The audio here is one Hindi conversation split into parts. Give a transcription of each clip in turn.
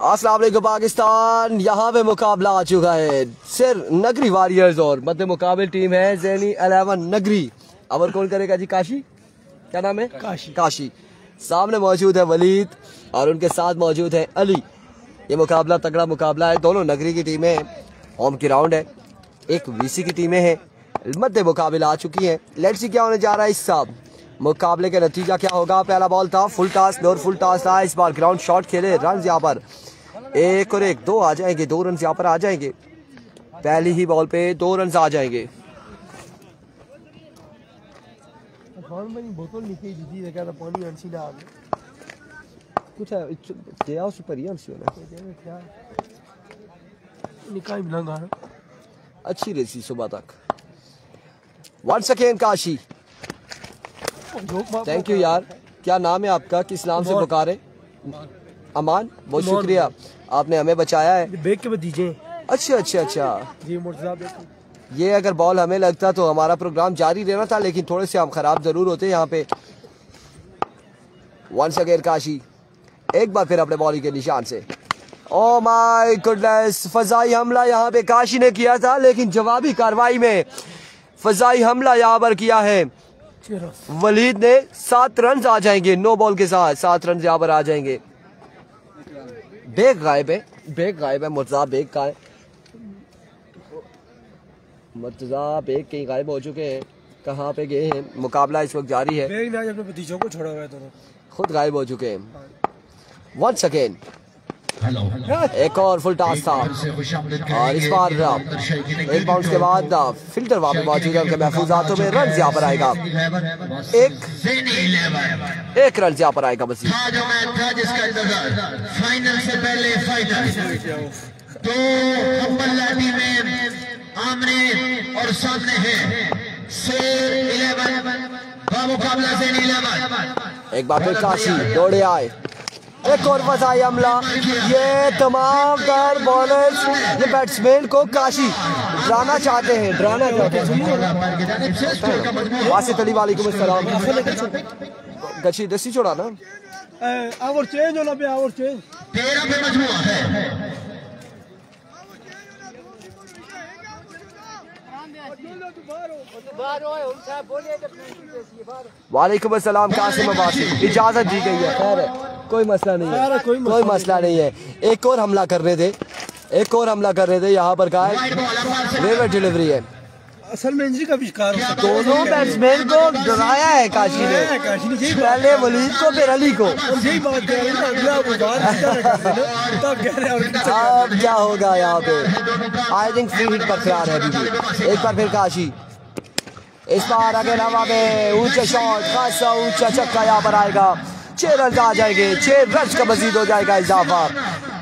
अस्सलाम वालेकुम पाकिस्तान। यहाँ पे मुकाबला आ चुका है सिर नगरी वॉरियर्स और मध्य मुकाबले टीम है ज़ैनी 11 नगरी। अवर कौन करेगा जी? काशी, क्या नाम है? काशी। सामने मौजूद है वलीद और उनके साथ मौजूद है अली। ये मुकाबला तगड़ा मुकाबला है, दोनों नगरी की टीमें होम ग्राउंड है, एक वीसी की टीमें हैं, मध्य मुकाबले आ चुकी हैं। लेट्स सी क्या होने जा रहा है इस साहब मुकाबले का नतीजा क्या होगा। पहला बॉल था फुल टॉस, और फुल टॉस था। इस बार ग्राउंड शॉट खेले, रन यहाँ पर 1 और 1 2 आ जाएंगे, 2 रन यहाँ पर आ जाएंगे। पहली ही बॉल पे 2 रन आ जाएंगे। अच्छी रेसी सुबह तक। Once again Kashi, thank you यार। क्या नाम है आपका? किस नाम से पुकारे? अमान, बहुत शुक्रिया, आपने हमें बचाया है। बेग के भतीजे। अच्छा जी, ये अगर बॉल हमें लगता तो हमारा प्रोग्राम जारी रहना था, लेकिन थोड़े से हम खराब जरूर होते यहाँ पे। वंस अगेन काशी, एक बार फिर अपने बॉलिंग के निशान से। ओ माय गुडनेस, फजाई हमला यहाँ पे काशी ने किया था, लेकिन जवाबी कार्रवाई में फजाई हमला यहाँ पर किया है वलीद ने। 7 रन आ जाएंगे, 9 बॉल के साथ 7 रन यहाँ पर आ जाएंगे। बेग गायब है, मुर्तजा बेग का है। मुर्तजा बेग कहीं गायब हो चुके हैं, कहाँ पे गए हैं? मुकाबला इस वक्त जारी है। बेग ने आज अपने भतीजों को छोड़ा हुआ है, दोनों खुद गायब हो चुके हैं। वंस अगेन एक और फुल टॉस था और इस बार एक बाउंस के बाद फिल्टर वहां पे मौजूद है, उनके महफूज हाथों में। रन यहाँ पर आएगा, एक रन यहाँ पर आएगा बस। फाइनल से पहले दो आमने और सामने है। एक बार फिर काशी दौड़े आए, एक और फसाई हमला। ये तमाम तर बॉलर्स, ये बैट्समैन को काशी डराना चाहते हैं, वासित अली वालेकुम अस्सलाम। गची दसी छोड़ा ना, आवर चेंज होना पे, आवर चेंज 13 पे मजमुआ है। वालेकुम अस्सलाम कासिम अब्बासी, इजाजत दी गई है, खैर है, कोई मसला नहीं है, कोई मसला नहीं है। एक और हमला कर रहे थे यहाँ पर का रेवर डिलीवरी है। असल में इंजरी का भी शिकार हो सकता है। दोनों बैट्समैन को डराया है काशी ने, पहले वलीद को फिर अली को। यही बात कह रहे हैं, अब क्या होगा यहाँ पे? आई थिंक फ्री हिट पर तैयार है अभी भी। एक बार फिर काशी, इस बार अगर हवा में ऊंचा शॉट, खासा ऊंचा छक्का यहाँ पर आएगा। 6 रन आ जाएंगे, 6 रन का मजीद हो जाएगा इजाफा।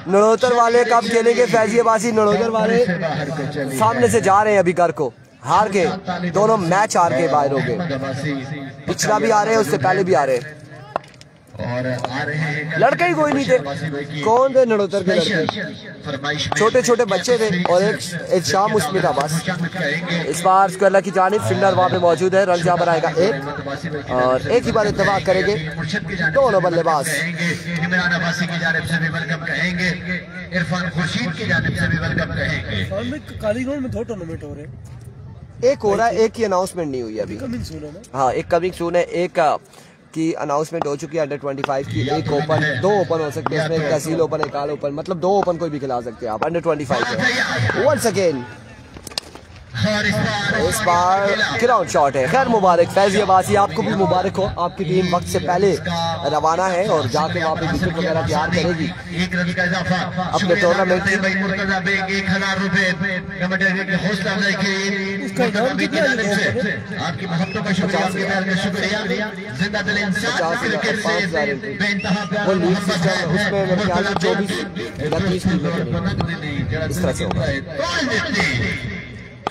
नड़ोतर वाले कब खेलेंगे? फैजियाबासी नड़ोतर वाले सामने से जा रहे हैं अभी घर को, हार के, दोनों मैच हार के बाहर हो गए। पिछला भी आ रहे हैं, उससे पहले भी आ रहे हैं। लड़के ही कोई नहीं थे। कौन थे नड़ोतर के लड़के? छोटे छोटे बच्चे थे और एक शाम उसमें था बस। इस बार स्क्वायर की जानिब फील्डर वहां पे मौजूद है। रन यहाँ पर आएगा 1 और एक ही बार इत्तेफाक करेंगे दोनों बल्लेबाज। इमरान अब्बासी की जानिब से भी वेलकम कहेंगे, इरफान खुर्शीद की जानिब से भी वेलकम कहेंगे। काली ग्राउंड में 2 टूर्नामेंट हो रहे हैं, एक हो रहा है, एक की अनाउंसमेंट नहीं हुई अभी। हाँ, एक कमिंग सून है, एक की अनाउंसमेंट हो चुकी है अंडर 25 की। एक ओपन, 2 ओपन हो सकते हैं इसमें, एक तहसील ओपन, एक आल ओपन, मतलब 2 ओपन कोई भी खिला सकते हैं आप। अंडर 25 है। वंस अगेन इस बार ग्राउंड शॉट है। खैर मुबारक फैजी अब्बासी, आपको भी मुबारक हो। आपकी टीम वक्त से पहले रवाना है और जाके वहाँ पे विकेट वगैरह तैयार करेगी अपने टूर्नामेंट की। आपकी मोहब्बतों का शुक्रिया, जिंदा दिल इंसान के वो लीग सिस्टम उसमें मेरे ख्याल से 24 इस तरह से होगा।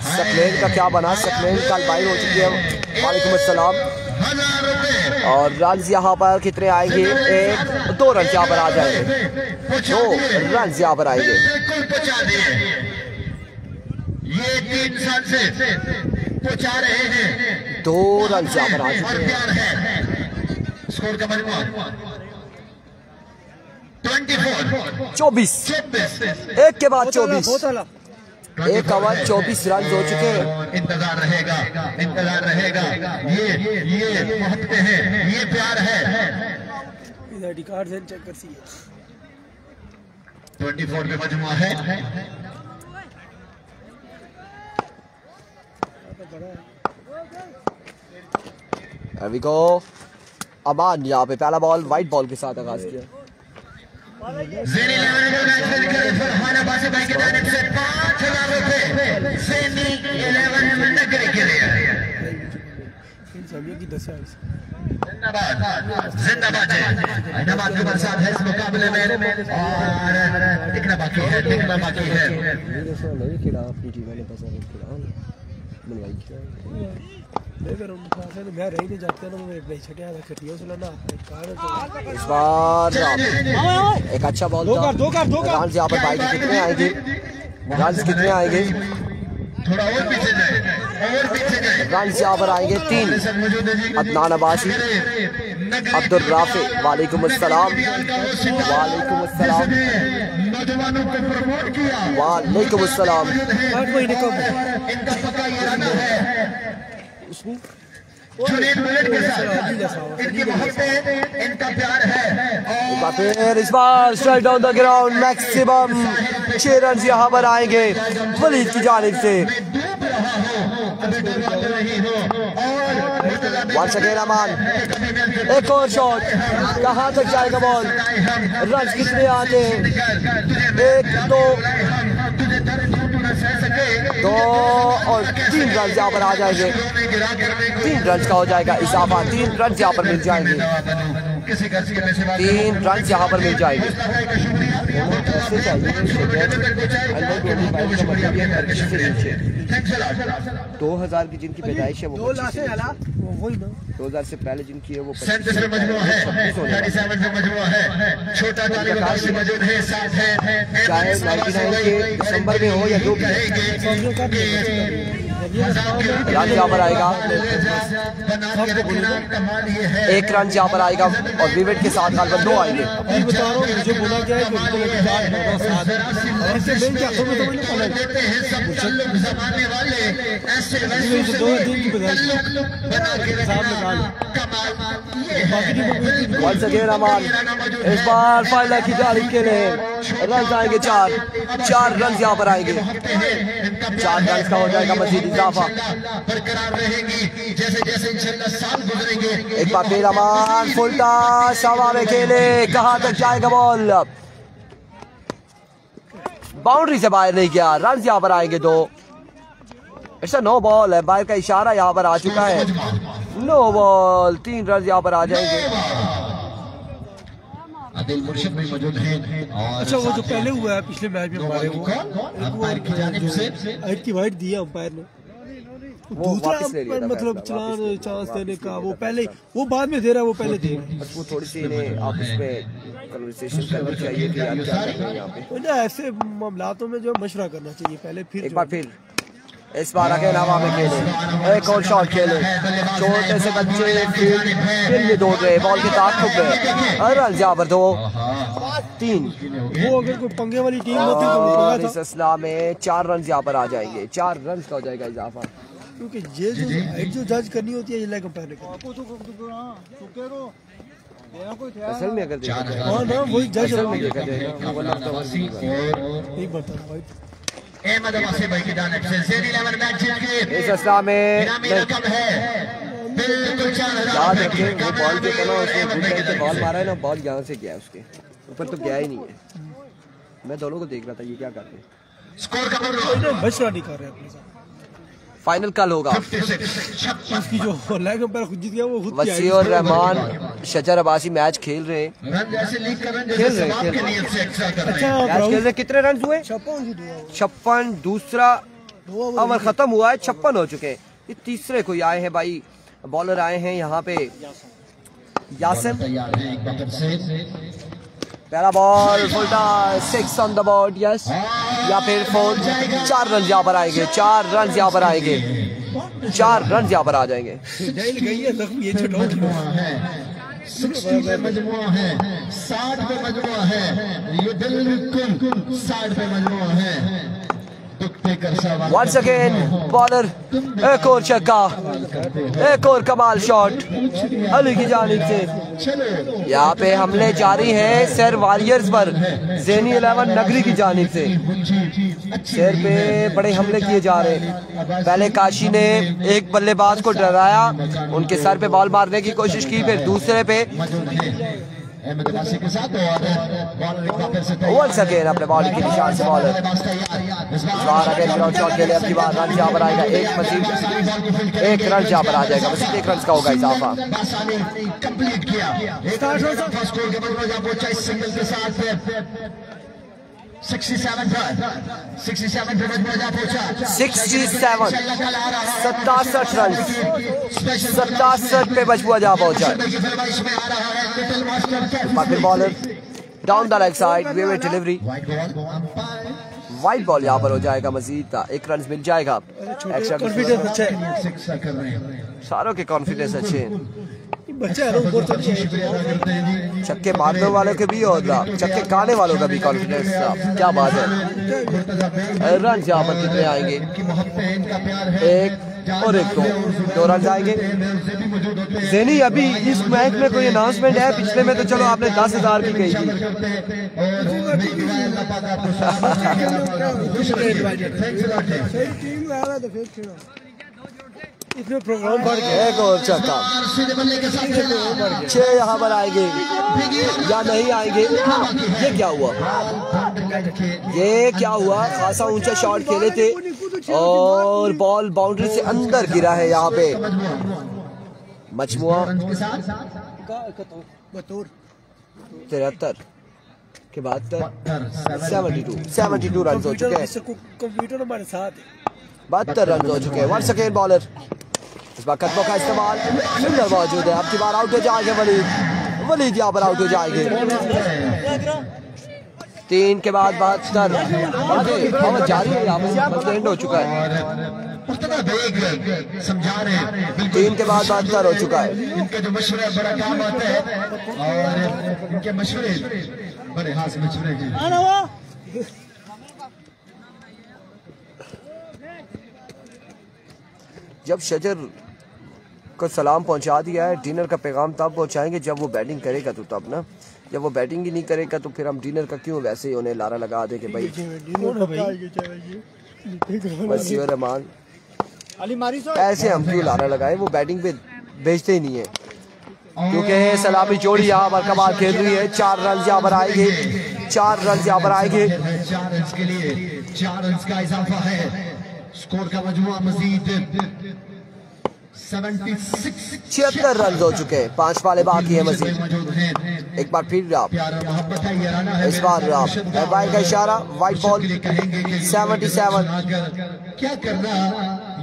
सकलेन का क्या बना? सकलेन कल बाइल हो चुकी है। वालेकुम अस्सलाम। और रन यहाँ पर कितने आएंगे? 1-2 रन यहाँ पर आ जाएंगे, 2 रन यहाँ पर आएंगे। ये 3 साल से पहुंचा रहे हैं, 2 रन यहाँ पर आ चुके हैं। स्कोर का मजमूआ 24 एक के बाद 24 एक ओवर 24 रन हो चुके हैं। इंतजार रहेगा, इंतजार रहेगा। ये मोहब्बतें हैं, ये प्यार है। कार्ड से चेक कर सी 24 पे मजमुआ है। There we go। अमान यहाँ पे पहला बॉल व्हाइट बॉल के साथ आगाज किया। ज़ेनी 11 फरहान अब्बासी भाई की जानिब से 5,000 रुपए ज़ेनी 11 नगरी के लिए। जिंदाबाद, जिंदाबाद है। जिंदाबाद के साथ है इस मुकाबले में। और दिखना बाकी है, दिखना बाकी है। इस बार एक अच्छा बॉल था। रन यहाँ पर भाई कितने आएंगे, रन कितने आएंगे? थोड़ा और पीछे जाए, और पीछे जाए। रन यहाँ पर आएंगे 3। अदनान अब्बासी, अब्दुल राफे, वालेकुम अस्सलाम, वालेकुम अस्सलाम, नौजवानों को प्रमोट किया। वालेकुम अस्सलाम। इनका पक्का इरादा है जुनैद बुलेट के साथ। इनकी मोहब्बत, इनका प्यार है। फिर इस बार strike down the ground maximum 6 run यहाँ पर आएंगे वलीद की जानिब से। वंस अगेन अमान, एक और शॉट, कहाँ तक जाएगा बॉल? रन कितने आते हैं? 1 2 और 3 रन यहाँ पर आ जाएंगे। 3 रन का हो जाएगा इजाफा। 3 रन यहाँ पर मिल जाएंगे। 3 रन यहाँ पर मिल जाएंगे। 2000 की जिनकी पैदाइश है वो 2000 से पहले जिनकी है वो 37 में मजमूआ है, 37 में मजमूआ है। छोटा तालिबान से मौजूद है, साथ है। चाहे 99 के दिसंबर में हो या जो भी रन यहाँ पर आएगा। 1 रन यहाँ पर आएगा और विकेट के साथ गालबन 2 आएंगे। मुझे बोला गया है कि वंस अगेन अमान, इस बार फाइनल की तारीख के लिए रन आएंगे 4 रन यहाँ पर आएंगे। 4 रन का हो जाएगा मजीद इजाफा। एक बार फिर अमान फुल टॉस हवा में खेले, कहां तक जाएगा बॉल? बाउंड्री से बाहर नहीं किया। रन यहाँ पर आएंगे 2। इट्स नो बॉल है, बाहर का इशारा यहाँ पर आ चुका है। नो बॉल, 3 रन यहाँ पर आ जाएंगे। आदिल मुर्शिद भी मौजूद हैं। अच्छा वो जो पहले हुआ है पिछले मैच में हमारे अंपायर की जानिब से की वाइट दिया अंपायर ने। दूसरा अंपायर मतलब चांस देने का वो पहले, वो बाद में दे रहा है, वो पहले दे रहा है। वो थोड़ी सी इन्हें आपस में कन्वर्सेशन करनी चाहिए कि यार क्या करना है यहाँ पे। ऐसे मामलातों में जो मशवरा करना चाहिए पहले, फिर एक बार फिर इस बार अकेला हवा में खेले, एक और शॉट खेले। छोटे से बच्चे फील्ड दौड़ रहे, बॉल के ताक़ुब में रन यहाँ पर 2 3। वो अगर कोई पंगे वाली टीम होती तो इस असला में 4 रन यहाँ पर आ जाएंगे। 4 रन का हो जाएगा इजाफा, क्योंकि ये जो जज करनी होती है ये लाइक अंपायर ने करनी। असल में अगर देखा जाए वही जज असल में देखा जाएगा एक बार अहमद अब्बासी भाई की जानिब से ज़ेनी 11 मैच जीत के इस असला में इनामी रकम है बिल्कुल 4000 याद रखें वो बॉल जो था ना उसने बुलडॉग से बॉल मारा है ना, बॉल यहाँ से गया उसके ऊपर तो गया ही नहीं है। मैं दोनों को देख रहा था ये क्या करते हैं। स्कोर का मशवरा नहीं कर रहे अपने साथ। फाइनल कल होगा। उसकी जो लेग अंपायर खुद जीत गया वो खुद वसी और रहमान शजर अब्बासी मैच खेल रहे हैं। रन जैसे लीग कर रहे हैं, जैसे समाप्त के लिए से एक्स्ट्रा कर रहे हैं। मैच खेल रहे। कितने रन हुए? 56। दूसरा ओवर खत्म हुआ है, 56 हो चुके हैं। ये तीसरे कोई आए हैं भाई, बॉलर आए हैं यहाँ पे यासिम। तैयार है एक बार से पहला बॉल फुलटा 6 ऑन द बोर्ड, यस या फिर 4। 4 रन यहाँ पर आएंगे। 4 रन यहाँ पर आएंगे। 4 रन यहाँ पर आ जाएंगे। 60 पे मजमुआ है, 60 पे मजमुआ है, ये बिल्कुल 60 पे मजमुआ है। Once again, बॉलर एक और छक्का, एक और कमाल शॉट अली की जानिब से। यहाँ पे हमले जारी हैं सर वॉरियर्स पर ज़ेनी 11 नगरी की जानिब से। सर पे बड़े हमले किए जा रहे हैं। पहले काशी ने एक बल्लेबाज को डराया, उनके सर पे बॉल मारने की कोशिश की, फिर दूसरे पे वंस अगेन अपने बॉल के निशान से बॉलर ग्राउंड शॉट के लिए अपनी बार रन जहाँ पर आएगा, एक मजीद एक रन जहाँ पर आ जाएगा, मजीद एक रन का होगा इजाफा। कंप्लीट किया 67 रन 67 पे मजबूआ जा पहुंचा। Bowler down the leg side, way delivery, wide ball यहाँ पर हो जाएगा, मजीद एक रन मिल जाएगा। सारों के कॉन्फिडेंस अच्छे हैं, छक्के मारने वालों के भी और छक्के गाने वालों का भी कॉन्फिडेंस। क्या बात है। रन यहाँ पर कितने आएंगे, एक और एक दो रन आएंगे। ज़ेनी अभी इस मैच में कोई अनाउंसमेंट है? पिछले में तो चलो आपने 10,000 की कही थी। इसमें प्रोग्राम बढ़ गया। एक और छक्का, 6 यहाँ पर आएंगे या नहीं आएंगे? ये क्या हुआ, ये क्या हुआ? खासा ऊंचा शॉट खेले थे और बॉल बाउंड्री से अंदर गिरा है। यहाँ पे मजमुआ 73 के बाद 72 रन हो चुके हैं, कंप्यूटर हमारे साथ 72 रन हो चुके हैं। वन सेकेंड बॉलर इस बार कदमों का इस्तेमाल फिल्डर मौजूद है, अब की बार आउट हो जाएंगे वलीद यहाँ पर आउट हो जाएंगे। 3 के बाद 72 जारी है, यहाँ पर एंड हो चुका है। 3 के बाद 72 हो चुका है। इनके जो मशवरे बड़ा काम आता है और इनके मशवरे बड़े हाथ मशवरे हैं। जब शजर को सलाम पहुंचा दिया है, डिनर का पैगाम तब पहुंचाएंगे जब वो बैटिंग करेगा, तो तब ना, जब वो बैटिंग ही नहीं करेगा तो फिर हम डिनर का क्यों वैसे ही उन्हें लारा लगा दे कि भाई वसीम रहमान ऐसे हम क्यों लारा लगाए, वो बैटिंग पे भेजते ही नहीं है। क्योंकि सलामी जोड़ी यहाँ पर कमाल खेल रही है। 4 रन यहाँ पर आएंगे, 4 रन यहाँ पर आएंगे। 4 रन के लिए 4 रन का इजाफा है। स्कोर का मजमुआ मजीद 76 रन हो चुके हैं, 5 वाले बाकी है मजीद। एक बार फिर आप इस बार बाई का इशारा, वाइट बॉल 77। क्या करना,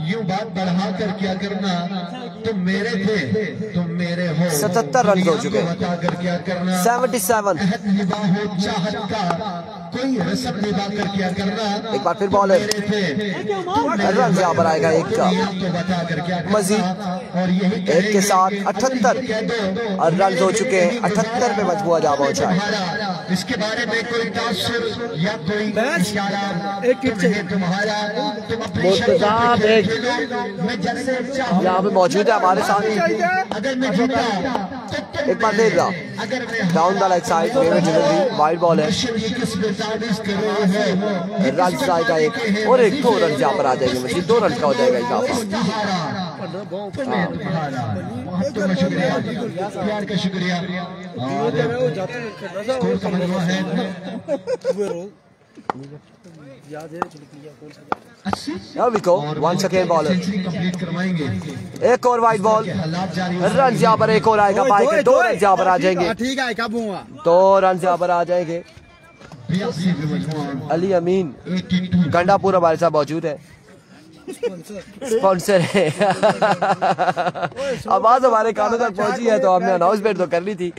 यूं बात बढ़ा कर क्या करना, तुम मेरे थे तुम मेरे हो। 77 रन हो चुके हैं, 77। कोई रस्म निभा कर क्या करना। एक बार फिर बॉलर रन यहाँ पर आएगा एक का, मजीद एक के साथ 78 और रन हो चुके हैं। 78 पे मजबूआ जा पहुंचा है। इसके बारे में कोई तासुर या कोई तुम्हारा यहाँ पे मौजूद है हमारे साथ। अगर मैं जीता एक बार देख रहा डाउन द लेग साइड में डिलीवरी, वाइड बॉल है, रन आएगा एक और एक, 2 रन यहाँ पर आ जाएंगे, मजीद 2 रन का हो जाएगा इजाफा। प्यार का शुक्रिया। Here we go, once again bowler, एक और वाइड बॉल, रन यहाँ पर एक और आएगा, बाई के 2 रन यहाँ पर आ जाएंगे, 2 रन यहाँ पर आ जाएंगे। अली अमीन गंडापुर हमारे साथ मौजूद है, स्पॉन्सर है। आवाज हमारे कानों तक पहुंची है तो हमने अनाउंसमेंट तो कर ली थी।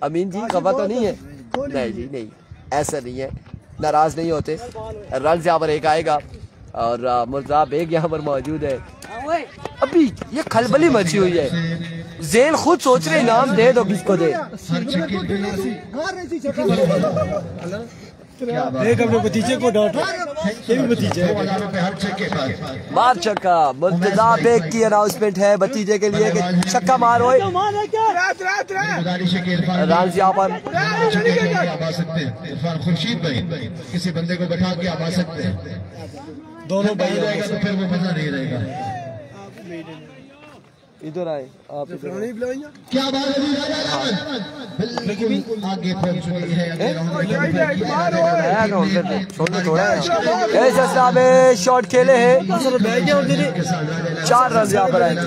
अमीन जी खबर तो नहीं है? नहीं जी नहीं, ऐसा नहीं है, नाराज नहीं होते। रन यहाँ पर एक आएगा और मुर्जा बेग यहाँ पर मौजूद है। अभी ये खलबली मची हुई है, ज़ेन खुद सोच रहे इनाम दे दो, किसको दे। एक अपने भतीजे को डांट, ये भी भतीजे है। मार छक्का। मुर्तजा बेग की अनाउंसमेंट है भतीजे के लिए कि छक्का मारो। राज यहाँ पर इरफान खुर्शीद भाई किसी बंदे को बैठा के आ सकते हैं, दोनों भाई रहेगा तो फिर वो मजा नहीं रहेगा। इधर आए आप, क्या बात है, बिल्कुल आगे पहुंच चुकी है। शॉट खेले हैं, 4 रन यहाँ पर आएंगे,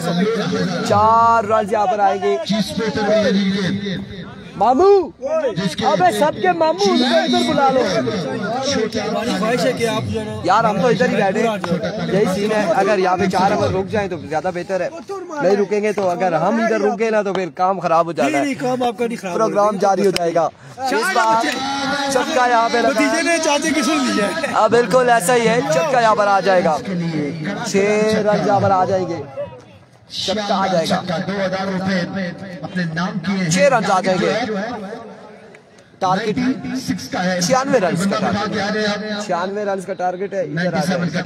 4 रन यहाँ पर आएंगे। मामू, अबे सबके मामू इधर बुला लो यार, हम तो इधर ही बैठे, यही सीन है। अगर यहाँ पे 4 ओवर रुक जाए तो ज्यादा बेहतर है, नहीं रुकेंगे तो अगर हम इधर रुके ना तो फिर काम खराब हो जाएगा, प्रोग्राम जारी हो जाएगा। चक्का यहाँ पे लगा, बिल्कुल ऐसा ही है, चक्का यहाँ पर आ जाएगा, 6 रन यहाँ पर आ जाएंगे, चक्का आ जाएगा, 2000 रुपए अपने नाम किए, 6 रन आ जाएंगे। टारगेट 96 रन का, 96 रन का टारगेट है, इधर आ जाएगा,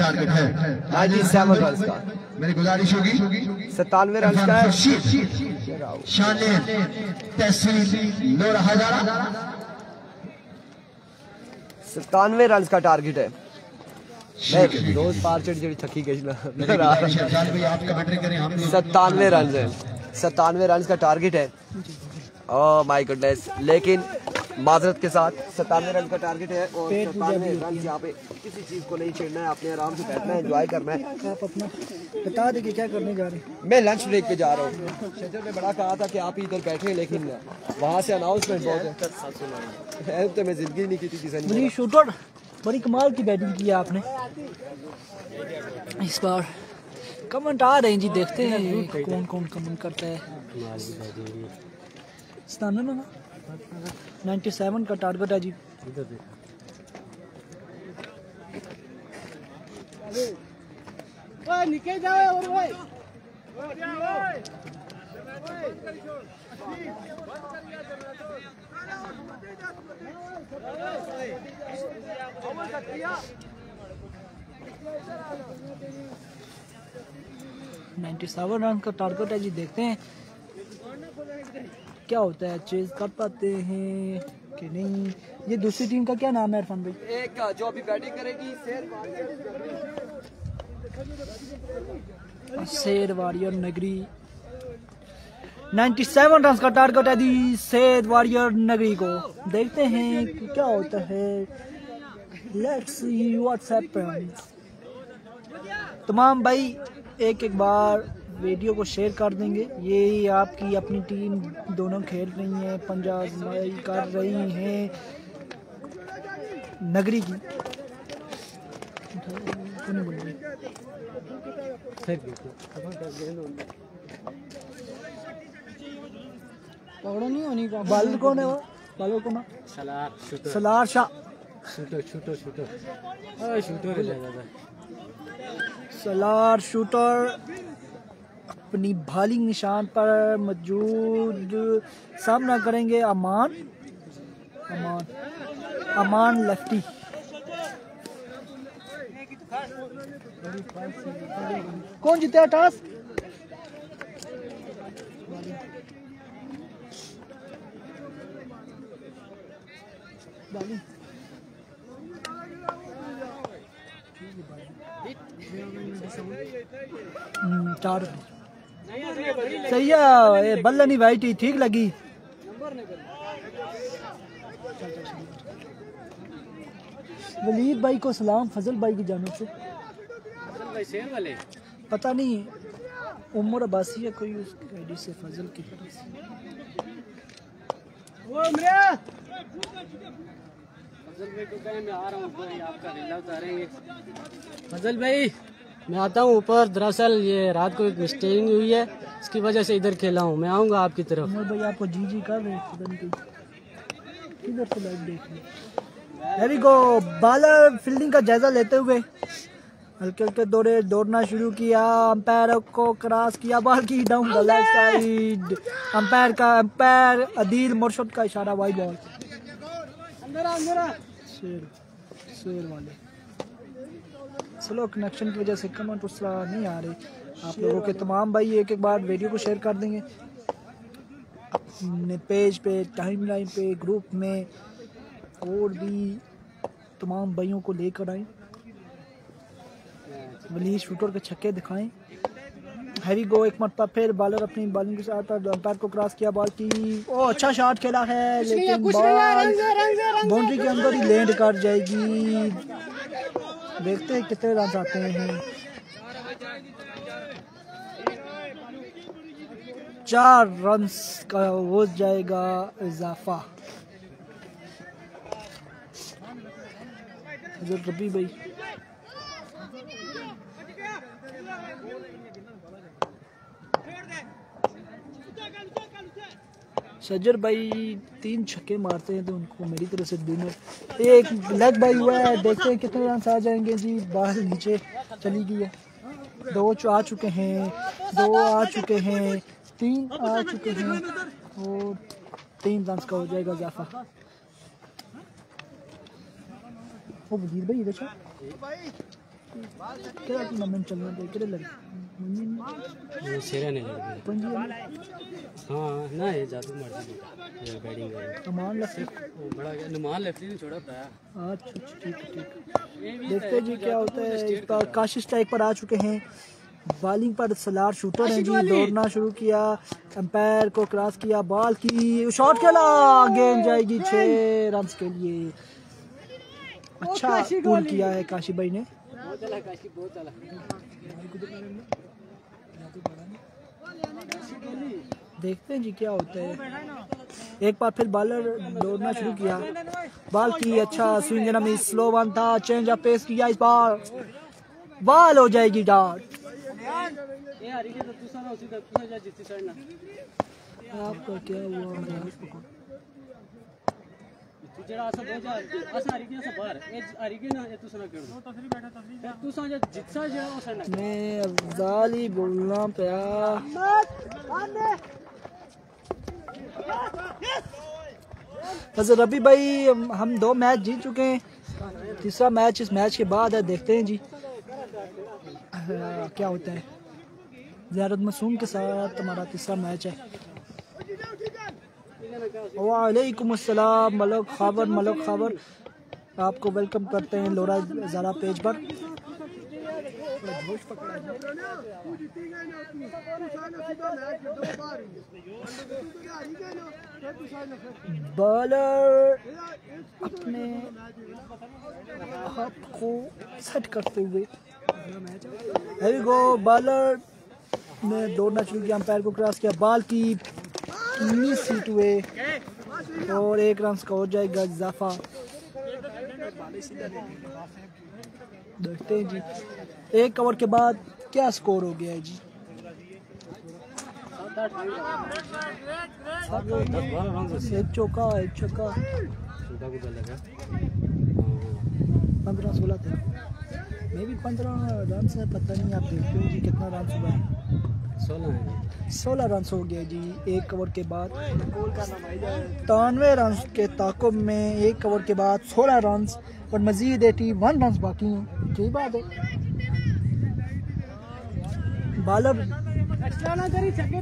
97 रन का। मेरी गुजारिश होगी 97 रन का है। 97 रन का टारगेट है। रोज पार चढ़ी थकी गई ना, 97 रन है, 97 रन का टारगेट है। ओह माय गुडनेस, लेकिन माजरत के साथ 97 रन का टारगेट है और 97 रन यहाँ पे किसी चीज को नहीं छेड़ना है, आपने आराम से बैठना है, एंजॉय करना है। आप अपना बता दें कि क्या करने जा रहे हैं। मैं लंच ब्रेक पे जा रहा हूँ, शजर ने बड़ा कहा था कि आप ही इधर बैठे, लेकिन वहाँ से अनाउंसमेंट बहुत है, तो मैं जिंदगी नहीं की थी किसी ने। शूटर बड़ी कमाल की बैटिंग की आपने इस बार। कमेंट आ रहे हैं जी, देखते हैं कौन कौन कमेंट करता है। 97 का टारगेट है जी। निकल जाओ और भाई 97 रन का टारगेट है जी, देखते हैं क्या होता है, चेज कर पाते हैं कि नहीं। ये दूसरी टीम का क्या नाम है इरफान भाई? एक जो अभी बैटिंग करेगी शेर वॉरियर नगरी। 97 रन का टारगेट है दी शेर वॉरियर नगरी को, देखते हैं कि क्या होता है। Let's see what's happens. तमाम भाई एक एक बार वीडियो को शेयर कर देंगे। ये आपकी अपनी टीम दोनों खेल रही हैं, पंजाब कर रही हैं नगरी की। पकड़ो नहीं होनी का बाल कौन है वो? बालों को ना सलार शाह सलार शूटर अपनी बॉलिंग निशान पर मौजूद, सामना करेंगे अमान लेफ्टी। कौन जीता टॉस? चार सही है, बल्ला नहीं भाई ठीक लगी। वलीद भाई को सलाम फजल भाई की जानिब से। पता नहीं उमर अब्बासी है कोई उसकी आईडी से फजल की तरफ से। फजल भाई मैं आता हूँ ऊपर, दरअसल ये रात को एक मिस्टेकिंग हुई है, इसकी वजह से इधर खेला हूँ। मैं आऊँगा आपकी तरफ। उमर भाई आपको जी कर रहे हैं, किधर से लाइव देख रहे। वेरी गो। बॉलर फील्डिंग का जायजा लेते हुए हल्के हल्के दौड़ना शुरू किया, अंपायर को क्रॉस किया, बॉल की down the left side, umpire Adeel Murshad का इशारा, वाइड बॉल। शेर वाले स्लो कनेक्शन की वजह से कमेंट उस तरह नहीं आ रहे। आप लोगों के तमाम भाई एक बार वीडियो को शेयर कर देंगे अपने पेज पे, टाइमलाइन पे, ग्रुप में, और भी तमाम भाइयों को लेकर आए। वली शूटर के छक्के दिखाएं। हैवी गो, एक मरतबा फिर बॉलर अपनी बॉलिंग के साथ अंपायर को क्रॉस किया, बॉल की अच्छा शॉट खेला है, लेकिन बॉल बाउंड्री के अंदर ही लैंड कर जाएगी। देखते हैं कितने रन आते हैं। 4 रन का हो जाएगा इजाफा। रबी भाई सज्जर भाई 3 छक्के मारते हैं तो उनको मेरी तरफ से डिनर। एक लेग बाई हुआ है, देखते हैं कितने रन आ जाएंगे जी। बाहर नीचे चली गई है। 2 आ चुके हैं, 2 आ चुके हैं, 3 आ चुके हैं और 3 रन का हो जाएगा इजाफा। ओ वजीर भाई इधर क्या टूर्नामेंट चलना है, किधर लगे ये सेरा नहीं लग पंजी हाँ ना ये जादू मर्जी ये बैटिंग है नुमान लफ्टी वो बड़ा नुमान लेफ्टी ने छोड़ा पाया। अच्छा ठीक है ठीक। देखते जी क्या होता है। इस बार काशिश स्ट्राइक पर आ चुके हैं, बॉलिंग पर सलार शूटर हैं जी। दौड़ना शुरू किया, अंपायर को क्रॉस किया, बॉल की शॉट खेला, गेंद जाएगी 6 रन के लिए। अच्छा पुल किया है काशी भाई ने। देखते हैं जी क्या होता है। एक बार फिर बॉलर दौड़ना शुरू किया, बॉल की अच्छा स्विंग में स्लो वन था, चेंज ऑफ पेस किया, इस बार बॉल हो जाएगी डॉट। आपका क्या हुआ? मैं अफजाल ही बोलना पाया। रबी भाई हम 2 मैच जीत चुके हैं, तीसरा मैच इस मैच के बाद है। देखते हैं जी क्या होता है। ज़ियारत मासूम के साथ हमारा तीसरा मैच है। वालेकुम अस्सलाम मलक खबर आपको वेलकम करते हैं लोरा ज़रा पेज पर। बॉलर अपने हाथ को सेट करते हुए हैवी गो, बॉलर ने दौड़ना शुरू किया, अंपायर को क्रॉस किया, बॉल की सीट हुए और 1 रन का हो जाएगा इजाफा। देखते हैं जी 1 ओवर के बाद क्या स्कोर हो गया है जी। 1 चौका 1 छक्का 15-16 थे। मैं भी 15 रन से पता नहीं, आप देखते हो जी कितना रन हुआ है। 16 रन हो गए जी 1 ओवर के बाद। 93 रन के ताकुब में 1 ओवर के बाद 16 रन और मजीद 81 रन बाकी हैं। सही बात है। बॉलर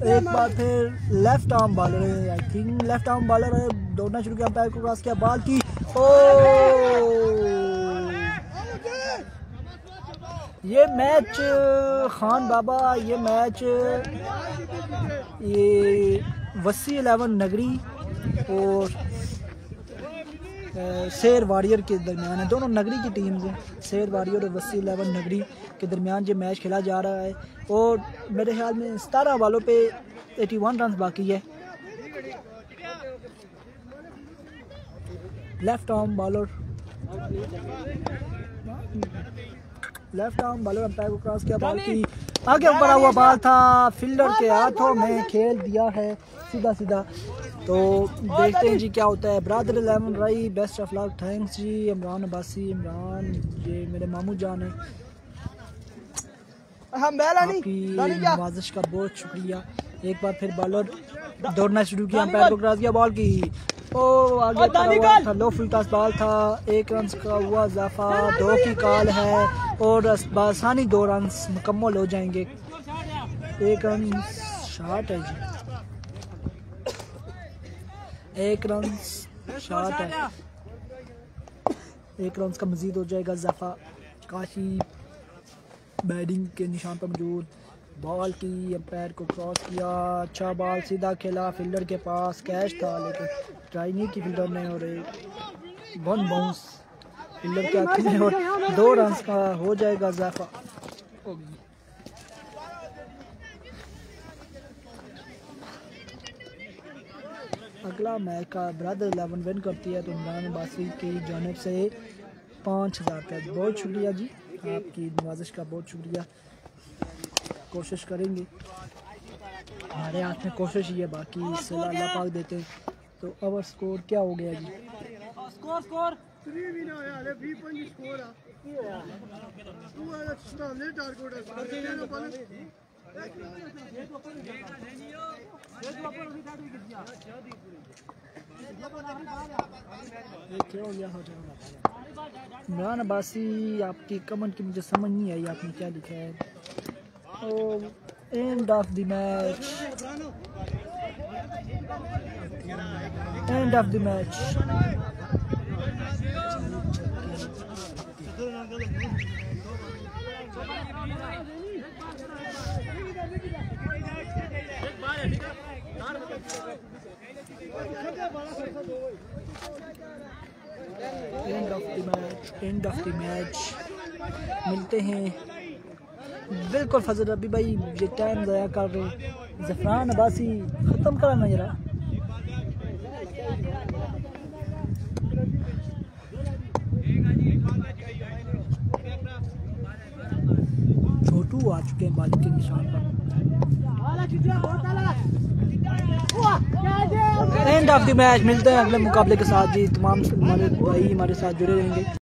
एक बार फिर लेफ्ट आर्म बॉलर है, I think left arm bowler है, दौड़ना शुरू किया, अंपायर को क्रॉस किया, बॉल की ये मैच खान बाबा, ये मैच ये वसी 11 नगरी और शेर वॉरियर के दरमियान है। दोनों नगरी की टीम्स हैं, शेर वॉरियर और वसी 11 नगरी के दरमियान ये मैच खेला जा रहा है और मेरे ख्याल में 17 वालों पे 81 रन बाकी है। लेफ्ट आर्म बॉलर अंपायर को क्रॉस किया, बॉल की आगे ऊपर हुआ बॉल था, फील्डर के हाथों में खेल दिया है सीधा सीधा। तो देखते हैं जी क्या होता है। ब्रादर 11 राई बेस्ट ऑफ लक, थैंक्स जी। इमरान अब्बासी, इमरान ये मेरे मामू जान है। आपकी नवाजिश का बहुत शुक्रिया। एक बार फिर बॉलर दौड़ना शुरू किया, अंपायर को क्रॉस किया बॉल की, ओ आगे पड़ा हुआ था, लो फुल टॉस बॉल था, 1 रन का हुआ इजाफा, 2 की कॉल है और आसानी 2 रन मुकम्मल हो जाएंगे। 1 रन शॉट है जी, 1 रन शॉट है, 1 रन का मजीद हो जाएगा इजाफा। काशी बैटिंग के निशान पर मौजूद, बॉल की अंपायर को क्रॉस किया, अच्छा बॉल सीधा खेला, फील्डर के पास कैच था लेकिन ट्राई नहीं की फील्डर ने और 1 बाउंस फील्डर के हाथ में और 2 रन का हो जाएगा इजाफा। अगला मैच का ब्रदर 11 विन करती है तो इमरान अब्बासी की जानिब से 5000 रुपये। बहुत शुक्रिया जी, आपकी नवाजिश का बहुत शुक्रिया। कोशिश करेंगे, हमारे हाथ में कोशिश ही है, बाकी सलाह अल्लाह पाक देते हैं। तो अब स्कोर क्या हो गया जी? स्कोर इमरान अब्बासी, आपकी कमेंट की मुझे समझ नहीं आई, आपने क्या लिखा है? End of the match, end of the match. End of the match. मिलते हैं। बिल्कुल फजल रबी भाई ये टाइम ज़ाया कर रहे, ज़फ़रान अब्बासी ख़त्म कराना जरा। छोटू आ चुके हैं बालिक के निशान पर। End of the match. मिलते हैं अगले मुकाबले के साथ जी। तमाम हमारे भाई हमारे साथ जुड़े रहेंगे।